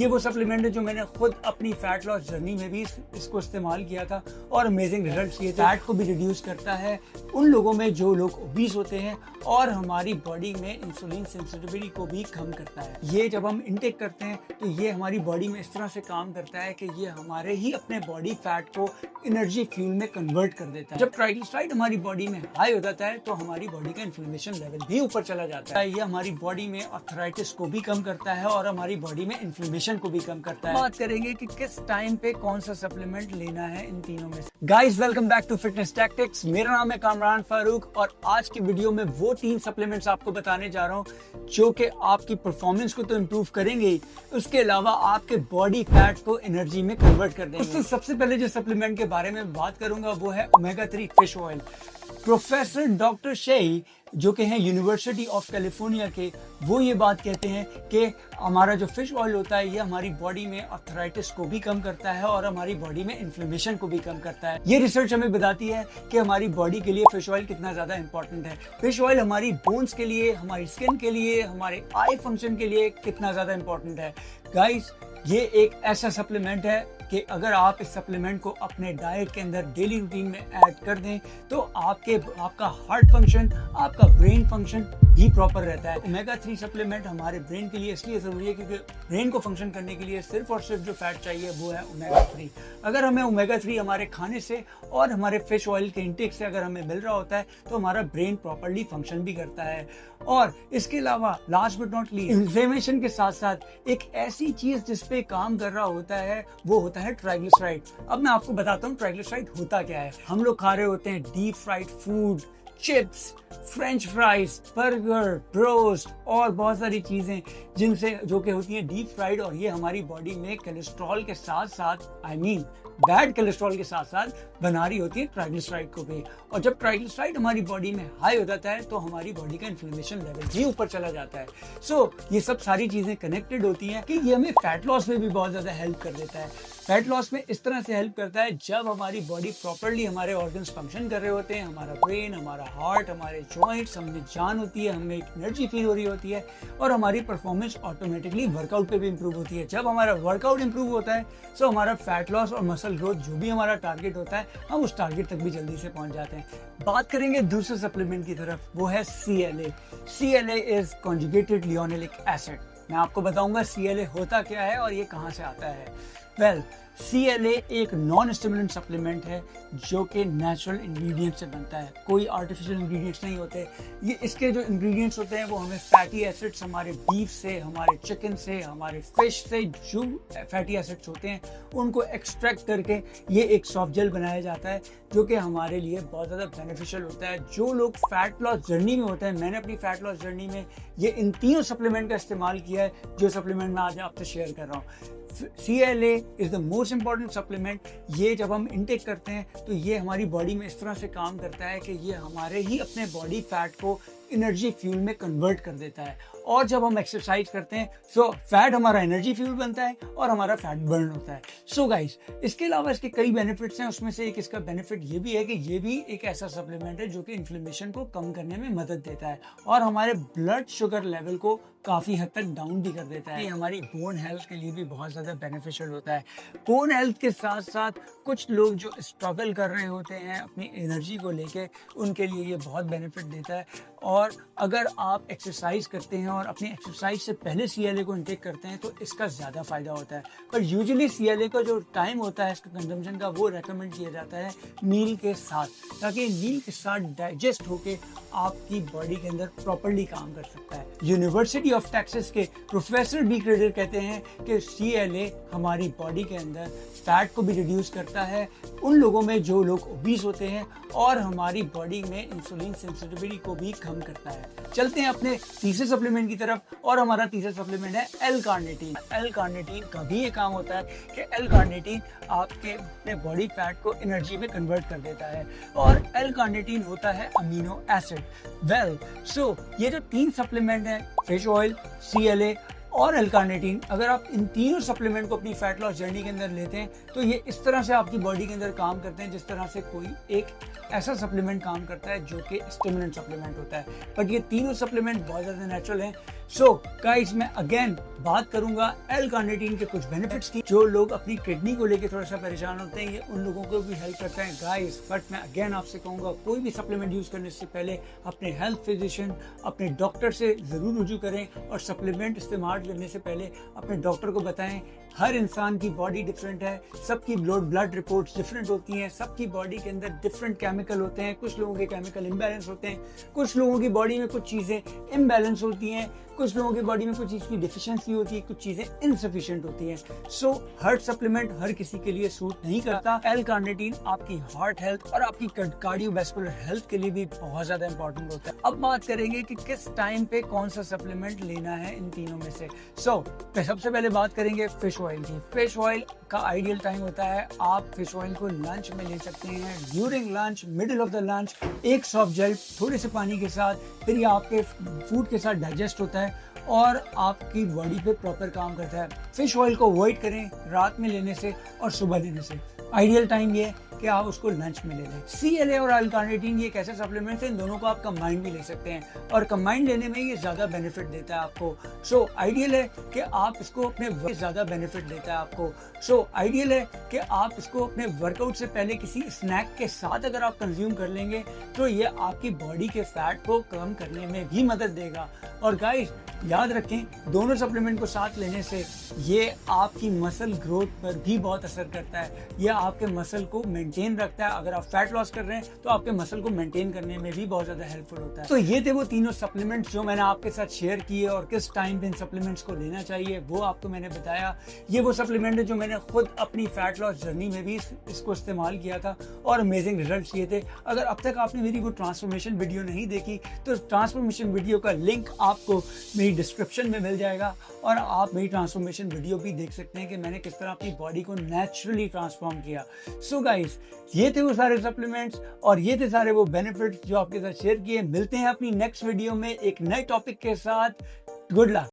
ये वो सप्लीमेंट है जो मैंने खुद अपनी फैट लॉस जर्नी में भी इसको इस्तेमाल किया था और अमेजिंग रिजल्ट्स लिए थे। फैट को भी रिड्यूस करता है उन लोगों में जो लोग ओबीस होते हैं और हमारी बॉडी में इंसुलिन सेंसिटिविटी को भी कम करता है। ये जब हम इनटेक करते हैं तो ये हमारी बॉडी में इस तरह से काम करता है कि ये हमारे ही अपने बॉडी फैट को एनर्जी फ्यूल में कन्वर्ट कर देता है। जब ट्राइग्लिसराइड हमारी बॉडी में हाई हो जाता है तो हमारी बॉडी का इन्फ्लेमेशन लेवल भी ऊपर चला जाता है। ये हमारी बॉडी में आर्थराइटिस को भी कम करता है और हमारी बॉडी में इन्फ्लेमेशन को भी कम करता है। बात करेंगे कि किस टाइम पे कौन सा सप्लीमेंट लेना है इन तीनों में से। Guys welcome back to fitness tactics. मेरा नाम है कामरान फारूक और आज की वीडियो में वो 3 सप्लीमेंट्स आपको बताने जा रहा हूँ जो कि आपकी परफॉर्मेंस को तो इम्प्रूव करेंगे, उसके अलावा आपके बॉडी फैट को एनर्जी में कन्वर्ट कर देंगे। तो सबसे पहले जो सप्लीमेंट के बारे में बात करूंगा वो है omega 3 fish oil. Professor doctor Shai जो कि हैं यूनिवर्सिटी ऑफ कैलिफोर्निया के, वो ये बात कहते हैं कि हमारा जो फिश ऑयल होता है ये हमारी बॉडी में आर्थराइटिस को भी कम करता है और हमारी बॉडी में इन्फ्लेमेशन को भी कम करता है। ये रिसर्च हमें बताती है कि हमारी बॉडी के लिए फिश ऑयल कितना ज़्यादा इंपॉर्टेंट है। फिश ऑयल हमारी बोन्स के लिए, हमारी स्किन के लिए, हमारे आई फंक्शन के लिए कितना ज़्यादा इंपॉर्टेंट है। गाइस ये एक ऐसा सप्लीमेंट है कि अगर आप इस सप्लीमेंट को अपने डाइट के अंदर डेली रूटीन में ऐड कर दें तो आपका हार्ट फंक्शन, आपका ब्रेन फंक्शन भी प्रॉपर रहता है। ओमेगा 3 सप्लीमेंट हमारे ब्रेन के लिए इसलिए ज़रूरी है क्योंकि ब्रेन को फंक्शन करने के लिए सिर्फ और सिर्फ जो फैट चाहिए वो है ओमेगा 3। अगर हमें ओमेगा 3 हमारे खाने से और हमारे फिश ऑयल के इंटेक से अगर हमें मिल रहा होता है तो हमारा ब्रेन प्रॉपरली फंक्शन भी करता है। और इसके अलावा last but not least, inflammation के साथ साथ एक ऐसी चीज जिस पे काम कर रहा होता है वो होता है ट्राइग्लिसराइड। अब मैं आपको बताता हूँ ट्राइग्लिसराइड होता क्या है। हम लोग खा रहे होते हैं deep fried food, chips, French fries, burger, broast और बहुत सारी चीजें जिनसे जो कि होती हैं डीप फ्राइड, और ये हमारी बॉडी में कोलेस्ट्रॉल के साथ साथ बैड कोलेस्ट्रॉल के साथ साथ बना रही होती है ट्राइग्लिसराइड को भी। और जब ट्राइग्लिसराइड हमारी बॉडी में हाई हो जाता है तो हमारी बॉडी का इन्फ्लेमेशन लेवल भी ऊपर चला जाता है। सो ये सब सारी चीजें कनेक्टेड होती हैं कि ये हमें फैट लॉस में भी बहुत ज्यादा हेल्प कर देता है। फैट लॉस में इस तरह से हेल्प करता है जब हमारी बॉडी प्रॉपरली, हमारे ऑर्गन्स फंक्शन कर रहे होते हैं, हमारा ब्रेन, हमारा हार्ट, हमारे जॉइंट्स, हमें जान होती है, हमें एनर्जी फील हो रही होती है और हमारी परफॉर्मेंस ऑटोमेटिकली वर्कआउट पे भी इंप्रूव होती है। जब हमारा वर्कआउट इंप्रूव होता है तो हमारा फैट लॉस और मसल ग्रोथ जो भी हमारा टारगेट होता है हम उस टारगेट तक भी जल्दी से पहुंच जाते हैं। बात करेंगे दूसरे सप्लीमेंट की तरफ, वो है CLA। CLA is conjugated linoleic acid. मैं आपको बताऊंगा CLA होता क्या है और ये कहाँ से आता है। वेल, CLA एक नॉन स्टिमुलेंट सप्लीमेंट है जो कि नेचुरल इंग्रेडिएंट से बनता है, कोई आर्टिफिशियल इंग्रेडिएंट्स नहीं होते। ये इसके जो इंग्रेडिएंट्स होते हैं वो हमें फैटी एसिड्स हमारे बीफ से, हमारे चिकन से, हमारे फिश से जो फैटी एसिड्स होते हैं उनको एक्सट्रैक्ट करके ये एक सॉफ्ट जेल बनाया जाता है जो कि हमारे लिए बहुत ज़्यादा बेनिफिशियल होता है। जो लोग फैट लॉस जर्नी में होते हैं, मैंने अपनी फैट लॉस जर्नी में ये इन तीनों सप्लीमेंट का इस्तेमाल किया है जो सप्लीमेंट मैं आज आपसे शेयर कर रहा हूँ। CLA is the most important supplement. ये जब हम इनटेक करते हैं तो ये हमारी बॉडी में इस तरह से काम करता है कि ये हमारे ही अपने बॉडी फैट को एनर्जी फ्यूल में कन्वर्ट कर देता है। और जब हम एक्सरसाइज करते हैं तो फैट हमारा एनर्जी फ्यूल बनता है और हमारा फैट बर्न होता है। सो गाइस, इसके अलावा इसके कई बेनिफिट्स हैं। उसमें से एक इसका बेनिफिट ये भी है कि ये भी एक ऐसा सप्लीमेंट है जो कि इन्फ्लेमेशन को कम करने में मदद देता है और हमारे ब्लड शुगर लेवल को काफ़ी हद तक डाउन भी कर देता है। ये हमारी बोन हेल्थ के लिए भी बहुत ज़्यादा बेनिफिशियल होता है। बोन हेल्थ के साथ साथ कुछ लोग जो स्ट्रगल कर रहे होते हैं अपनी एनर्जी को लेके, उनके लिए ये बहुत बेनिफिट देता है। और अगर आप एक्सरसाइज करते हैं और अपनी एक्सरसाइज से पहले CLA को इनटेक करते हैं तो इसका ज़्यादा फ़ायदा होता है। पर यूजुअली CLA का जो टाइम होता है इसका कंजम्पशन का वो रेकमेंड किया जाता है मील के साथ, ताकि मील के साथ डाइजेस्ट होके आपकी बॉडी के अंदर प्रॉपरली काम कर सकता है। यूनिवर्सिटी ऑफ टेक्सास के प्रोफेसर बी क्रेडर कहते हैं कि CLA हमारी बॉडी के अंदर फैट को भी रिड्यूस करता है उन लोगों में जो लोग ओबीस होते हैं और हमारी बॉडी में इंसुलिन सेंसिटिविटी को भी कम करता है। चलते हैं अपने तीसरे सप्लीमेंट की तरफ और हमारा तीसरा सप्लीमेंट है L-कार्निटीन। L-कार्निटीन का भी ये काम होता है कि L-कार्निटीन आपके अपने बॉडी फैट को एनर्जी में कन्वर्ट कर देता है और L-कार्निटीन होता है अमीनो एसिड। वेल, सो ये जो 3 सप्लीमेंट हैं, फिश ऑयल, CLA और एल-कार्निटीन, अगर आप इन तीनों सप्लीमेंट को अपनी फैट लॉस जर्नी के अंदर लेते हैं तो ये इस तरह से आपकी बॉडी के अंदर काम करते हैं जिस तरह से कोई एक ऐसा सप्लीमेंट काम करता है जो कि स्टिमुलेंट सप्लीमेंट होता है। बट ये तीनों सप्लीमेंट बहुत ज़्यादा नेचुरल हैं। सो गाइस, मैं अगेन बात करूंगा एल-कार्निटीन के कुछ बेनिफिट्स की। जो लोग अपनी किडनी को लेकर थोड़ा सा परेशान होते हैं, ये उन लोगों को भी हेल्प करता है गाइस। बट मैं अगेन आपसे कहूंगा, कोई भी सप्लीमेंट यूज करने से पहले अपने हेल्थ फिजिशियन, अपने डॉक्टर से जरूर रुजू करें और सप्लीमेंट इस्तेमाल करने से पहले अपने डॉक्टर को बताएं। हर इंसान की बॉडी डिफरेंट है, सबकी ब्लड रिपोर्ट्स डिफरेंट होती हैं, सबकी बॉडी के अंदर डिफरेंट केमिकल होते हैं। कुछ लोगों के केमिकल इम्बैलेंस होते हैं, कुछ लोगों की बॉडी में कुछ चीज़ें इम्बैलेंस होती हैं, कुछ लोगों की बॉडी में कुछ चीज़ की डिफिशियंसी होती है, कुछ चीज़ें इनसफिशिएंट होती हैं। सो हर सप्लीमेंट हर किसी के लिए सूट नहीं करता। एल-कार्निटीन आपकी हार्ट हेल्थ और आपकी कार्डियोवैस्कुलर हेल्थ के लिए भी बहुत ज़्यादा इंपॉर्टेंट होता है। अब बात करेंगे कि किस टाइम पे कौन सा सप्लीमेंट लेना है इन तीनों में से। सबसे पहले बात करेंगे फिश ऑयल की। फिश ऑयल का आइडियल टाइम होता है, आप फिश ऑयल को लंच में ले सकते हैं, during lunch, middle of the lunch, एक सॉफ्ट जेल थोड़े से पानी के साथ, फिर ये आपके फूड के साथ डाइजेस्ट होता है और आपकी बॉडी पे प्रॉपर काम करता है। फिश ऑयल को अवॉइड करें रात में लेने से और सुबह लेने से। आइडियल टाइम ये कि आप उसको लंच में ले लें। CLA और एल-कार्निटीन ये एक ऐसे सप्लीमेंट्स हैं, इन दोनों को आप कंबाइंड भी ले सकते हैं और कंबाइंड लेने में ये ज़्यादा बेनिफिट देता है आपको। आइडियल है कि आप इसको अपने ज़्यादा बेनिफिट देता है आपको। आइडियल है कि आप इसको अपने वर्कआउट से पहले किसी स्नैक के साथ अगर आप कंज्यूम कर लेंगे तो ये आपकी बॉडी के फैट को कम करने में भी मदद देगा। और गाइस, याद रखें, दोनों सप्लीमेंट को साथ लेने से ये आपकी मसल ग्रोथ पर भी बहुत असर करता है। यह आपके मसल को मेंटेन रखता है। अगर आप फैट लॉस कर रहे हैं तो आपके मसल को मेंटेन करने में भी बहुत ज़्यादा हेल्पफुल होता है। तो ये थे वो तीनों सप्लीमेंट्स जो मैंने आपके साथ शेयर किए और किस टाइम पे इन सप्लीमेंट्स को लेना चाहिए वो आपको मैंने बताया। ये वो सप्लीमेंट है जो मैंने खुद अपनी फैट लॉस जर्नी में भी इसको इस्तेमाल किया था और अमेजिंग रिजल्ट्स किए थे। अगर अब तक आपने मेरी वो ट्रांसफॉर्मेशन वीडियो नहीं देखी तो ट्रांसफॉर्मेशन वीडियो का लिंक आपको मेरी डिस्क्रिप्शन में मिल जाएगा और आप मेरी ट्रांसफॉर्मेशन वीडियो भी देख सकते हैं कि मैंने किस तरह अपनी बॉडी को नेचुरली ट्रांसफॉर्म किया। सो गाइस, ये थे वो सारे सप्लीमेंट्स और ये थे सारे वो बेनिफिट्स जो आपके साथ शेयर किए। मिलते हैं अपनी नेक्स्ट वीडियो में एक नए टॉपिक के साथ। Good luck.